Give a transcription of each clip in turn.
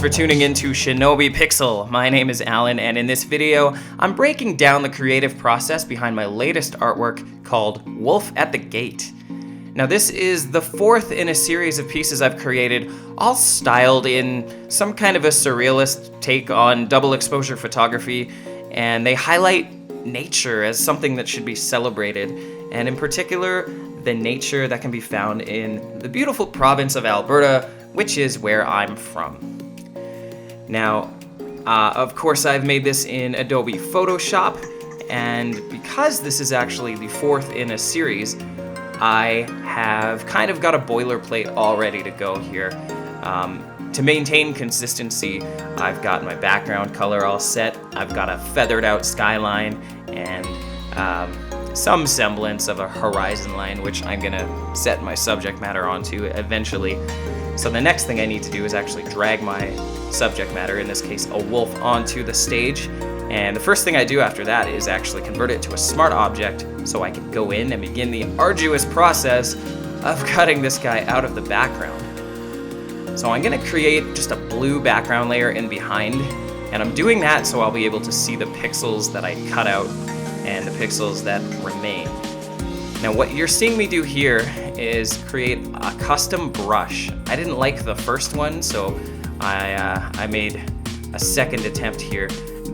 for tuning into ShinobiPixel. My name is Alan, and in this video, I'm breaking down the creative process behind my latest artwork called Wolf at the Gate. Now, this is the fourth in a series of pieces I've created, all styled in some kind of a surrealist take on double exposure photography, and they highlight nature as something that should be celebrated, and in particular, the nature that can be found in the beautiful province of Alberta, which is where I'm from. Now, of course, I've made this in Adobe Photoshop, and because this is actually the fourth in a series, I have kind of got a boilerplate all ready to go here. To maintain consistency, I've got my background color all set, I've got a feathered out skyline, and some semblance of a horizon line, which I'm gonna set my subject matter onto eventually. So the next thing I need to do is actually drag my subject matter, in this case a wolf, onto the stage. And the first thing I do after that is actually convert it to a smart object so I can go in and begin the arduous process of cutting this guy out of the background. So I'm gonna create just a blue background layer in behind, and I'm doing that so I'll be able to see the pixels that I cut out and the pixels that remain. Now, what you're seeing me do here is create a custom brush. I didn't like the first one, so I made a second attempt here.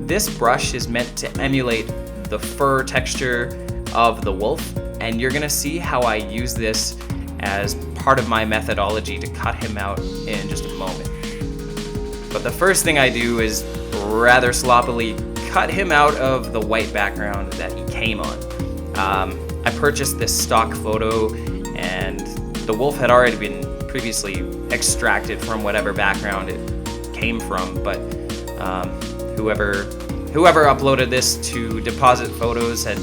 This brush is meant to emulate the fur texture of the wolf, and you're gonna see how I use this as part of my methodology to cut him out in just a moment. But the first thing I do is rather sloppily cut him out of the white background that he came on. I purchased this stock photo, and the wolf had already been previously extracted from whatever background it came from, but whoever uploaded this to Deposit Photos had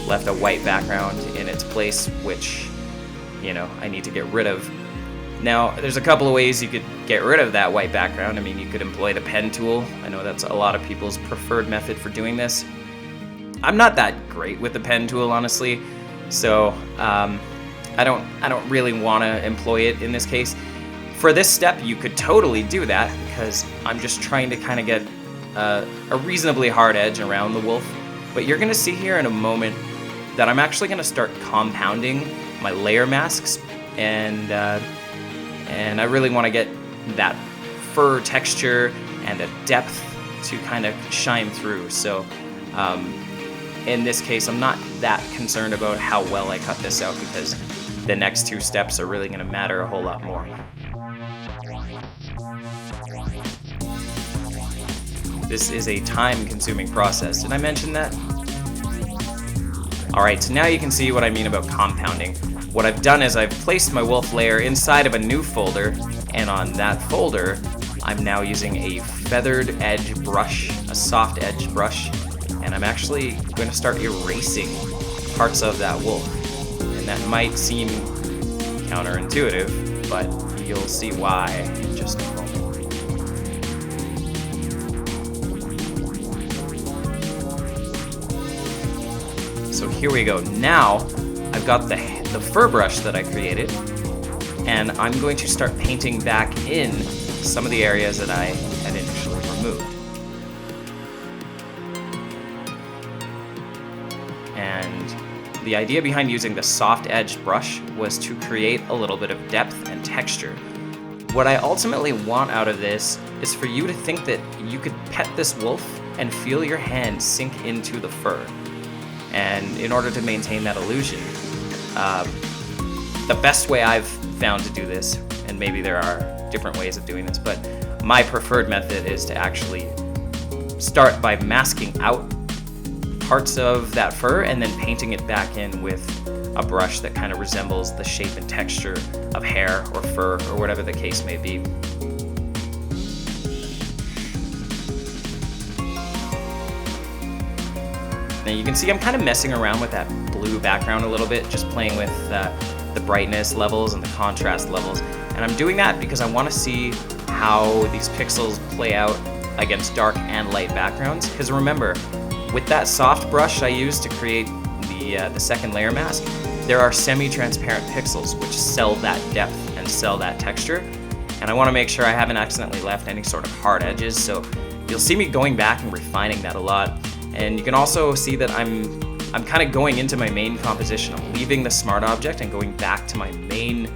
left a white background in its place, which, you know, I need to get rid of. Now, there's a couple of ways you could get rid of that white background. I mean, you could employ the pen tool. I know that's a lot of people's preferred method for doing this. I'm not that great with the pen tool, honestly, so I don't really want to employ it in this case. For this step, you could totally do that, because I'm just trying to kind of get a reasonably hard edge around the wolf. But you're going to see here in a moment that I'm actually going to start compounding my layer masks, and I really want to get that fur texture and a depth to kind of shine through. So in this case, I'm not that concerned about how well I cut this out, because the next two steps are really going to matter a whole lot more. This is a time-consuming process. Did I mention that? Alright, so now you can see what I mean about compounding. What I've done is I've placed my wolf layer inside of a new folder, and on that folder, I'm now using a feathered edge brush, a soft edge brush, and I'm actually going to start erasing parts of that wolf. And that might seem counterintuitive, but you'll see why in just a moment. So here we go. Now I've got the fur brush that I created, and I'm going to start painting back in some of the areas that I had initially removed. And the idea behind using the soft edged brush was to create a little bit of depth and texture. What I ultimately want out of this is for you to think that you could pet this wolf and feel your hand sink into the fur. And in order to maintain that illusion, the best way I've found to do this, and maybe there are different ways of doing this, but my preferred method is to actually start by masking out parts of that fur and then painting it back in with a brush that kind of resembles the shape and texture of hair or fur or whatever the case may be. Now you can see I'm kind of messing around with that blue background a little bit, just playing with the brightness levels and the contrast levels. And I'm doing that because I want to see how these pixels play out against dark and light backgrounds. Because remember, with that soft brush I used to create the second layer mask, there are semi-transparent pixels which sell that depth and sell that texture. and I want to make sure I haven't accidentally left any sort of hard edges, so you'll see me going back and refining that a lot. And you can also see that I'm kind of going into my main composition. I'm leaving the smart object and going back to my main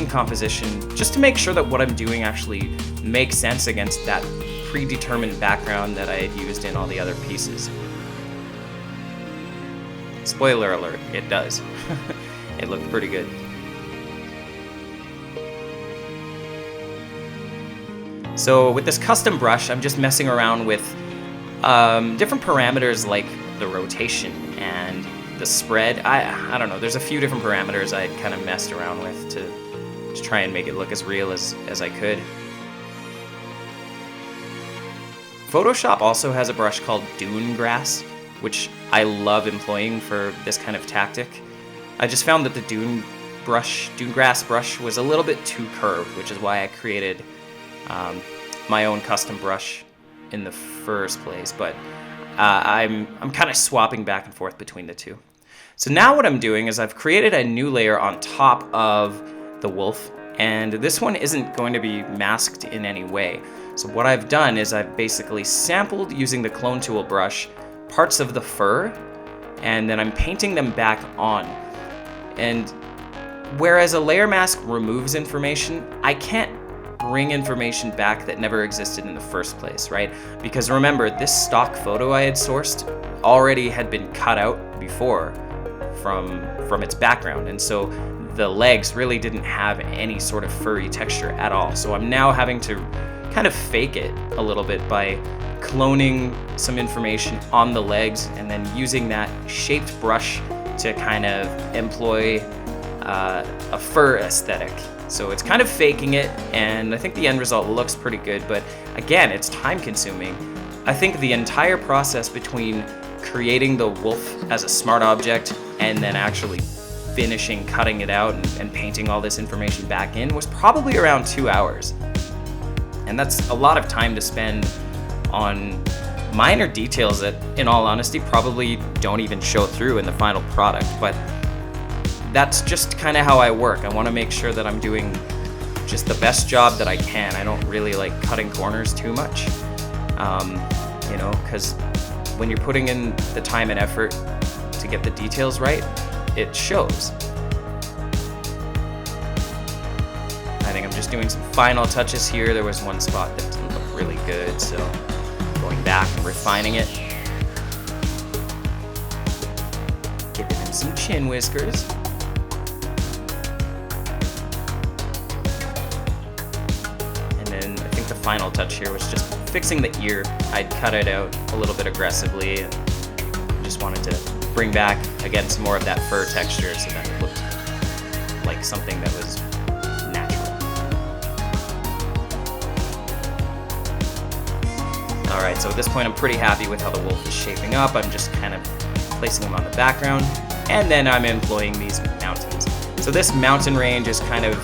composition, just to make sure that what I'm doing actually makes sense against that predetermined background that I had used in all the other pieces. Spoiler alert, it does. It looked pretty good. So with this custom brush, I'm just messing around with different parameters like the rotation and the spread. I don't know, there's a few different parameters I kind of messed around with to try and make it look as real as I could. Photoshop also has a brush called Dune Grass, which I love employing for this kind of tactic. I just found that the Dune Grass brush was a little bit too curved, which is why I created my own custom brush in the first place, but I'm kind of swapping back and forth between the two. So now what I'm doing is I've created a new layer on top of the wolf, and this one isn't going to be masked in any way. So what I've done is I've basically sampled, using the clone tool brush, parts of the fur, and then I'm painting them back on. And whereas a layer mask removes information, I can't bring information back that never existed in the first place, right? Because remember, this stock photo I had sourced already had been cut out before from its background, and so the legs really didn't have any sort of furry texture at all. So I'm now having to kind of fake it a little bit by cloning some information on the legs and then using that shaped brush to kind of employ a fur aesthetic. So it's kind of faking it, and I think the end result looks pretty good, but again, it's time consuming. I think the entire process between creating the wolf as a smart object and then actually finishing cutting it out and painting all this information back in was probably around 2 hours. And that's a lot of time to spend on minor details that, in all honesty, probably don't even show through in the final product, but that's just kind of how I work. I want to make sure that I'm doing just the best job that I can. I don't really like cutting corners too much, you know, because when you're putting in the time and effort to get the details right, it shows. I think I'm just doing some final touches here. There was one spot that didn't look really good, so going back and refining it. Giving him some chin whiskers. The final touch here was just fixing the ear. I'd cut it out a little bit aggressively and just wanted to bring back again some more of that fur texture so that it looked like something that was natural. Alright, so at this point I'm pretty happy with how the wolf is shaping up. I'm just kind of placing him on the background, and then I'm employing these mountains. So this mountain range is kind of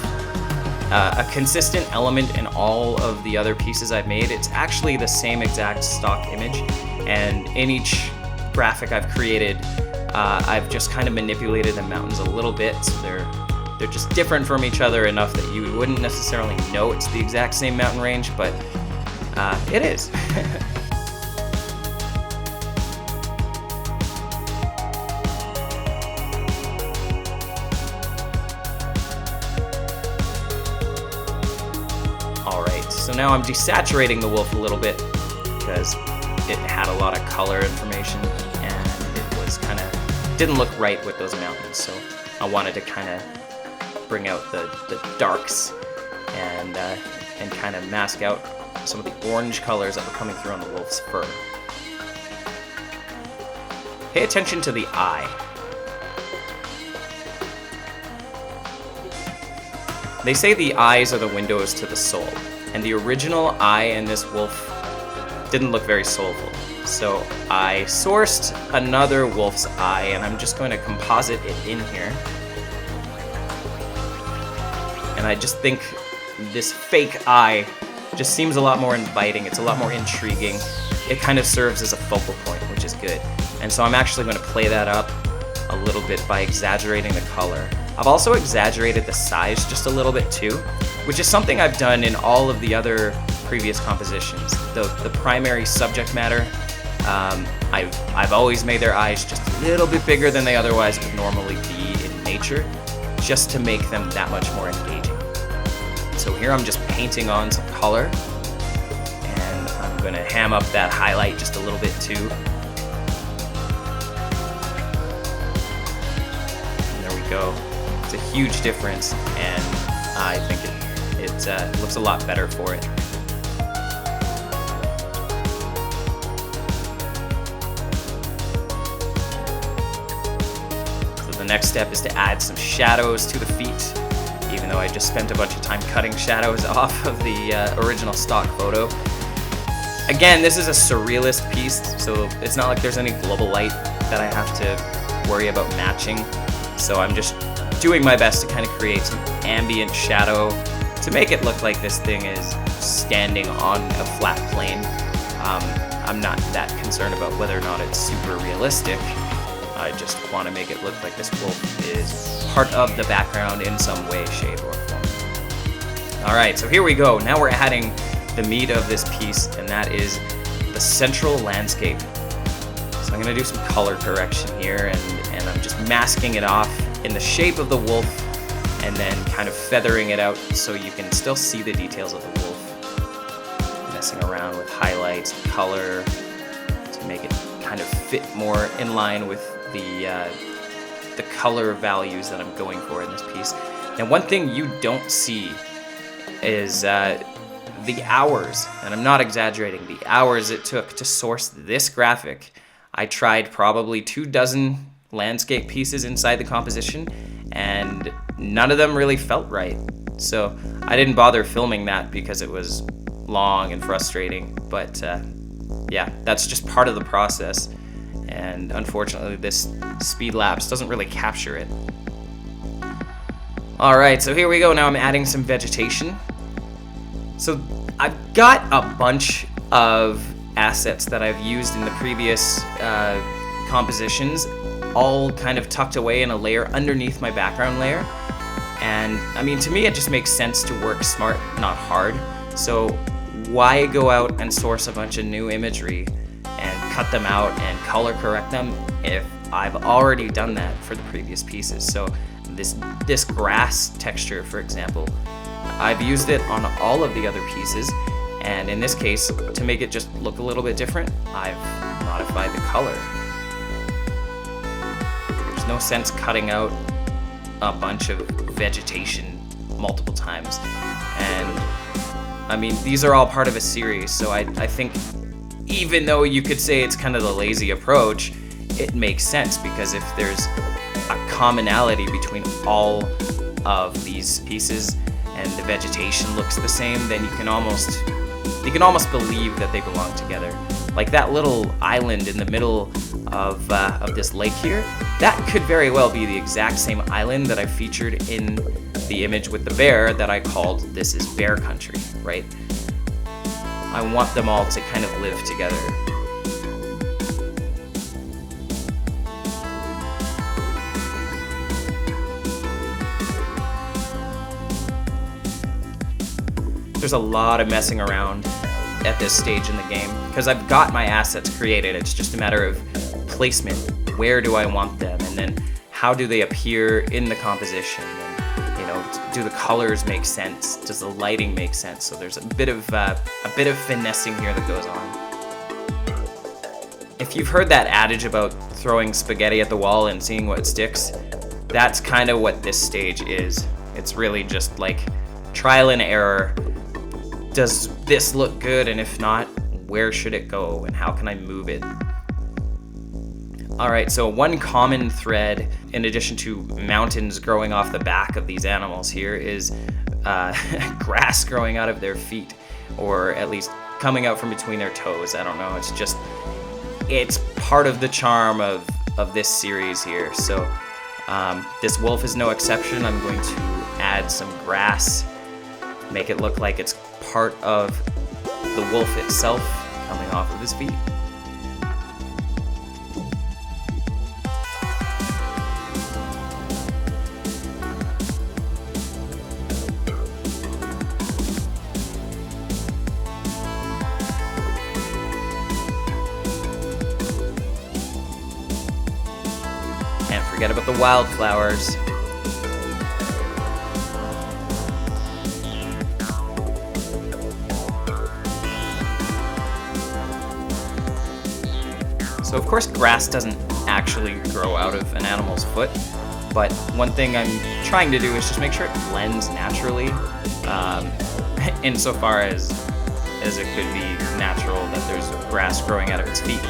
a consistent element in all of the other pieces I've made. It's actually the same exact stock image, and in each graphic I've created, I've just kind of manipulated the mountains a little bit, so they're just different from each other enough that you wouldn't necessarily know it's the exact same mountain range, but it is. So now I'm desaturating the wolf a little bit because it had a lot of color information and it was kind of didn't look right with those mountains. So I wanted to kind of bring out the darks and kind of mask out some of the orange colors that were coming through on the wolf's fur. Pay attention to the eye. They say the eyes are the windows to the soul. And the original eye in this wolf didn't look very soulful. So I sourced another wolf's eye, and I'm just going to composite it in here. And I just think this fake eye just seems a lot more inviting. It's a lot more intriguing. It kind of serves as a focal point, which is good. And so I'm actually going to play that up a little bit by exaggerating the color. I've also exaggerated the size just a little bit too, which is something I've done in all of the other previous compositions. The primary subject matter, I've always made their eyes just a little bit bigger than they otherwise would normally be in nature, just to make them that much more engaging. So here I'm just painting on some color, and I'm going to ham up that highlight just a little bit too. And there we go. It's a huge difference, and I think it looks a lot better for it. So the next step is to add some shadows to the feet, even though I just spent a bunch of time cutting shadows off of the original stock photo. Again, this is a surrealist piece, so it's not like there's any global light that I have to worry about matching. So I'm just doing my best to kind of create some ambient shadow to make it look like this thing is standing on a flat plane. I'm not that concerned about whether or not it's super realistic. I just want to make it look like this wolf is part of the background in some way, shape, or form. Alright, so here we go. Now we're adding the meat of this piece, and that is the central landscape. So I'm going to do some color correction here, and I'm just masking it off in the shape of the wolf, and then kind of feathering it out so you can still see the details of the wolf. Messing around with highlights, color, to make it kind of fit more in line with the color values that I'm going for in this piece. And one thing you don't see is the hours, and I'm not exaggerating, the hours it took to source this graphic. I tried probably 24 landscape pieces inside the composition, and none of them really felt right. So I didn't bother filming that because it was long and frustrating, but yeah, that's just part of the process, and unfortunately this speed lapse doesn't really capture it. Alright, so here we go. Now I'm adding some vegetation. So I've got a bunch of assets that I've used in the previous compositions, all kind of tucked away in a layer underneath my background layer. And I mean, to me it just makes sense to work smart, not hard. So why go out and source a bunch of new imagery and cut them out and color correct them if I've already done that for the previous pieces? So this grass texture, for example, I've used it on all of the other pieces, and in this case, to make it just look a little bit different, I've modified the color. There's no sense cutting out a bunch of vegetation multiple times. And I mean, these are all part of a series, so I think even though you could say it's kind of the lazy approach, it makes sense, because if there's a commonality between all of these pieces and the vegetation looks the same, then you can almost believe that they belong together. Like that little island in the middle of this lake here, that could very well be the exact same island that I featured in the image with the bear that I called "This is Bear Country," right? I want them all to kind of live together. There's a lot of messing around at this stage in the game because I've got my assets created. It's just a matter of placement. Where do I want them? And then how do they appear in the composition? And, you know, do the colors make sense? Does the lighting make sense? So there's a bit of finessing here that goes on. If you've heard that adage about throwing spaghetti at the wall and seeing what sticks, that's kind of what this stage is. It's really just like trial and error. Does this look good? And if not, where should it go? And how can I move it? Alright, so one common thread, in addition to mountains growing off the back of these animals here, is grass growing out of their feet, or at least coming out from between their toes. I don't know, it's part of the charm of this series here. So this wolf is no exception. I'm going to add some grass, make it look like it's part of the wolf itself coming off of his feet. forget about the wildflowers. So of course grass doesn't actually grow out of an animal's foot, but one thing I'm trying to do is just make sure it blends naturally, insofar as it could be natural that there's grass growing out of its feet.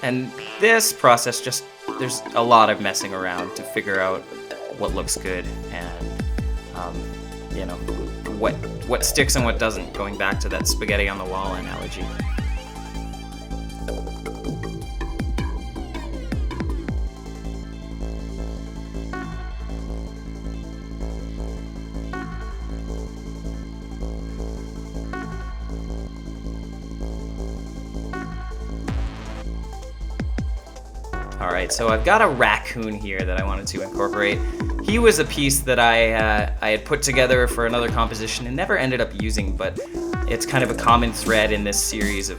And this process there's a lot of messing around to figure out what looks good and you know, what sticks and what doesn't, going back to that spaghetti on the wall analogy. Alright, so I've got a raccoon here that I wanted to incorporate. He was a piece that I had put together for another composition and never ended up using, but it's kind of a common thread in this series of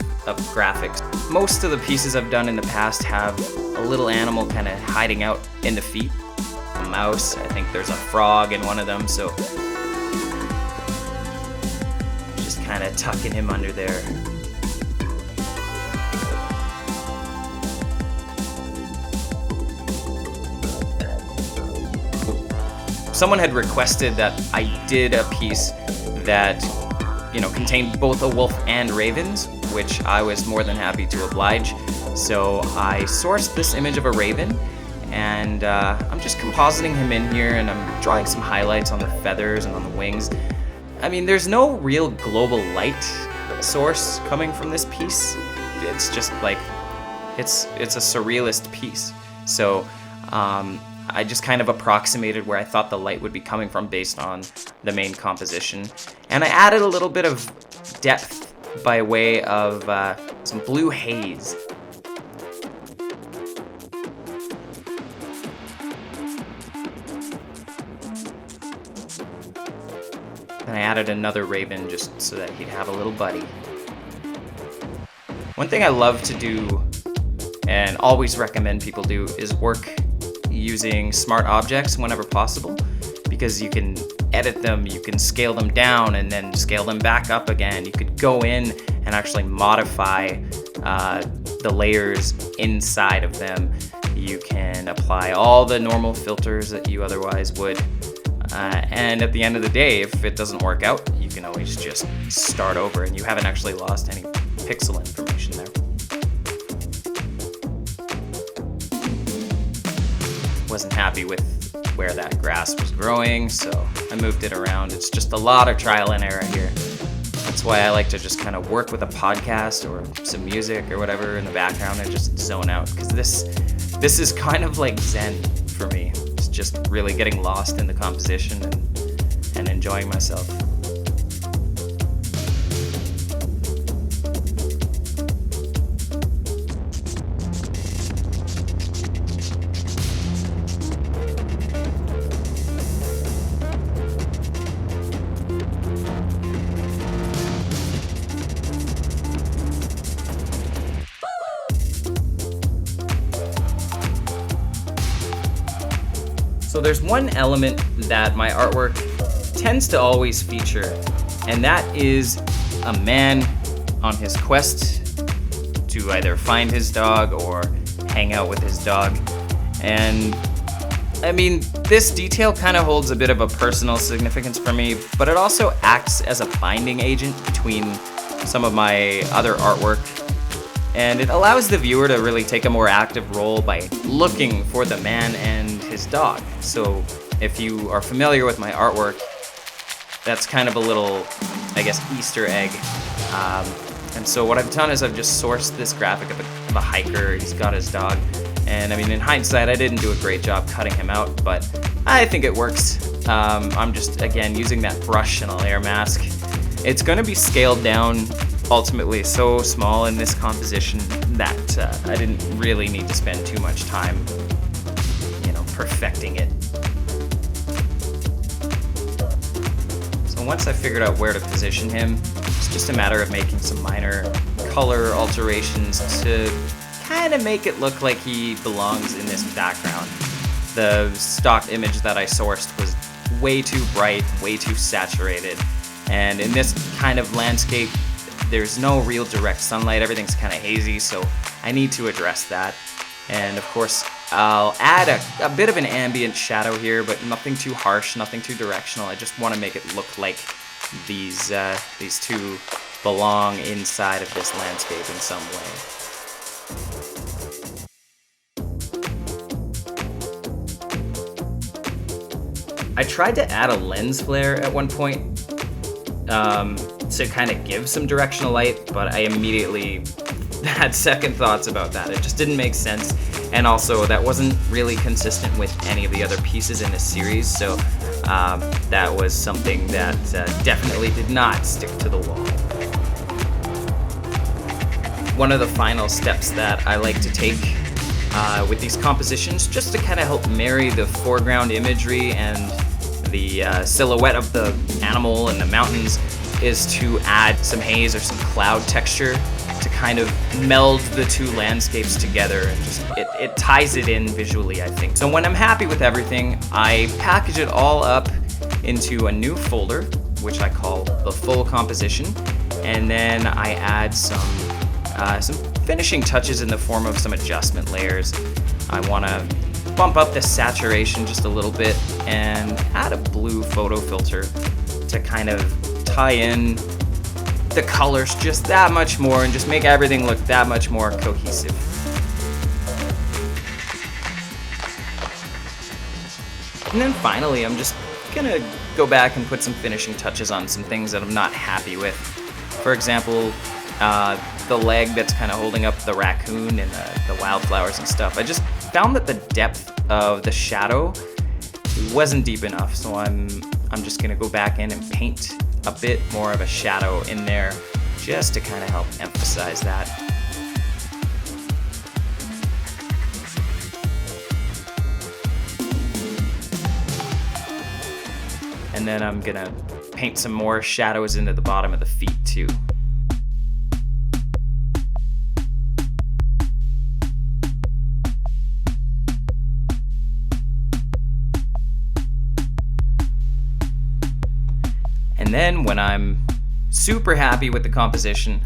graphics. Most of the pieces I've done in the past have a little animal kind of hiding out in the feet. A mouse, I think there's a frog in one of them, so just kind of tucking him under there. Someone had requested that I did a piece that, you know, contained both a wolf and ravens, which I was more than happy to oblige. So I sourced this image of a raven, and I'm just compositing him in here, and I'm drawing some highlights on the feathers and on the wings. I mean, there's no real global light source coming from this piece. It's just like, it's a surrealist piece. So I just kind of approximated where I thought the light would be coming from based on the main composition. And I added a little bit of depth by way of some blue haze. And I added another raven just so that he'd have a little buddy. One thing I love to do, and always recommend people do, is work using smart objects whenever possible, because you can edit them, you can scale them down and then scale them back up again. You could go in and actually modify the layers inside of them. You can apply all the normal filters that you otherwise would. And at the end of the day, if it doesn't work out, you can always just start over and you haven't actually lost any pixel information there. Wasn't happy with where that grass was growing, so I moved it around. It's just a lot of trial and error here. That's why I like to just kind of work with a podcast or some music or whatever in the background and just zone out, because this is kind of like Zen for me. It's just really getting lost in the composition and enjoying myself. So there's one element that my artwork tends to always feature, and that is a man on his quest to either find his dog or hang out with his dog. And I mean, this detail kind of holds a bit of a personal significance for me, but it also acts as a binding agent between some of my other artwork. And it allows the viewer to really take a more active role by looking for the man and his dog. So if you are familiar with my artwork, that's kind of a little, I guess, Easter egg. And so what I've done is I've just sourced this graphic of a hiker. He's got his dog. And I mean, in hindsight, I didn't do a great job cutting him out, but I think it works. I'm just, again, using that brush and a layer mask. It's going to be scaled down ultimately so small in this composition that I didn't really need to spend too much time, you know, perfecting it. So once I figured out where to position him, It's just a matter of making some minor color alterations to kind of make it look like he belongs in this background. The stock image that I sourced was way too bright, way too saturated, and in this kind of landscape, there's no real direct sunlight, everything's kind of hazy, so I need to address that. And of course, I'll add a bit of an ambient shadow here, but nothing too harsh, nothing too directional. I just want to make it look like these two belong inside of this landscape in some way. I tried to add a lens flare at one point to kind of give some directional light, but I immediately had second thoughts about that. It just didn't make sense, and also that wasn't really consistent with any of the other pieces in the series, so that was something that definitely did not stick to the wall. One of the final steps that I like to take with these compositions, just to kind of help marry the foreground imagery and the silhouette of the animal and the mountains, is to add some haze or some cloud texture to kind of meld the two landscapes together, and just it ties it in visually, I think. So when I'm happy with everything, I package it all up into a new folder, which I call the full composition, and then I add some finishing touches in the form of some adjustment layers. I want to bump up the saturation just a little bit and add a blue photo filter to kind of tie in the colors just that much more and just make everything look that much more cohesive. And then finally, I'm just gonna go back and put some finishing touches on some things that I'm not happy with. For example, the leg that's kind of holding up the raccoon and the wildflowers and stuff. I just found that the depth of the shadow wasn't deep enough, so I'm just gonna go back in and paint a bit more of a shadow in there just to kind of help emphasize that. And then I'm gonna paint some more shadows into the bottom of the feet too. And then when I'm super happy with the composition,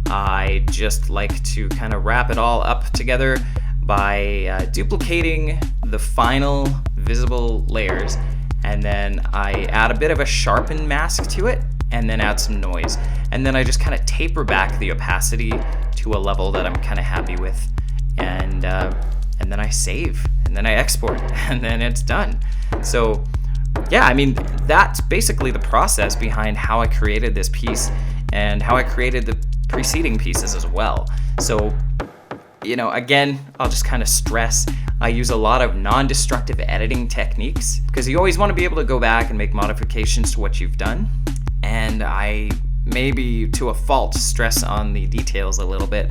I just like to kind of wrap it all up together by duplicating the final visible layers, and then I add a bit of a sharpen mask to it, and then add some noise. And then I just kind of taper back the opacity to a level that I'm kind of happy with, and then I save, and then I export, and then it's done. So yeah, I mean, that's basically the process behind how I created this piece and how I created the preceding pieces as well. So, you know, again, I'll just kind of stress, I use a lot of non-destructive editing techniques because you always want to be able to go back and make modifications to what you've done. And I maybe to a fault stress on the details a little bit,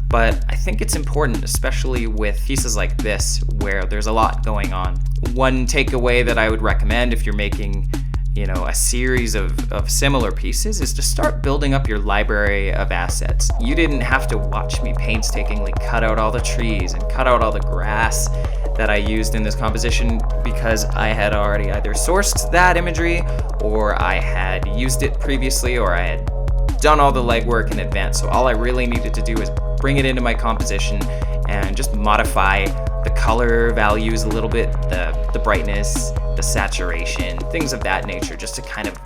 but I think it's important, especially with pieces like this where there's a lot going on. One takeaway that I would recommend if you're making, you know, a series of similar pieces is to start building up your library of assets. You didn't have to watch me painstakingly cut out all the trees and cut out all the grass that I used in this composition because I had already either sourced that imagery or I had used it previously or I had done all the legwork in advance. So all I really needed to do is bring it into my composition and just modify the color values a little bit, the brightness, the saturation, things of that nature, just to kind of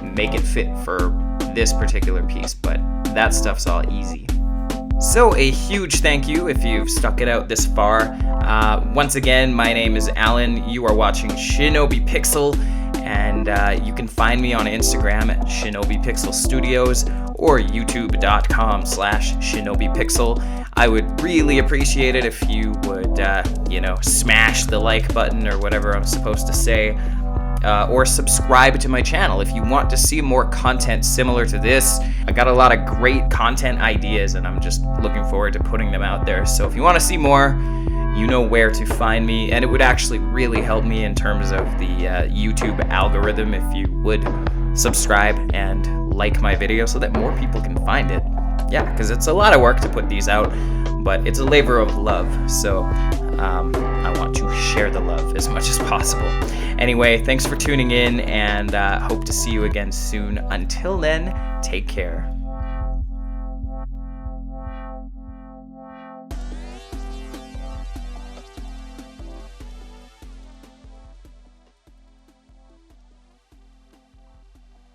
make it fit for this particular piece, but that stuff's all easy. So a huge thank you if you've stuck it out this far. Once again, my name is Alan. You are watching ShinobiPixel, and you can find me on Instagram at ShinobiPixel Studios or youtube.com/ShinobiPixel. I would really appreciate it if you would, smash the like button or whatever I'm supposed to say, or subscribe to my channel if you want to see more content similar to this. I got a lot of great content ideas and I'm just looking forward to putting them out there. So if you want to see more, you know where to find me, and it would actually really help me in terms of the YouTube algorithm if you would subscribe and like my video so that more people can find it. Yeah, because it's a lot of work to put these out, but it's a labor of love, so I want to share the love as much as possible. Anyway, thanks for tuning in, and hope to see you again soon. Until then, take care.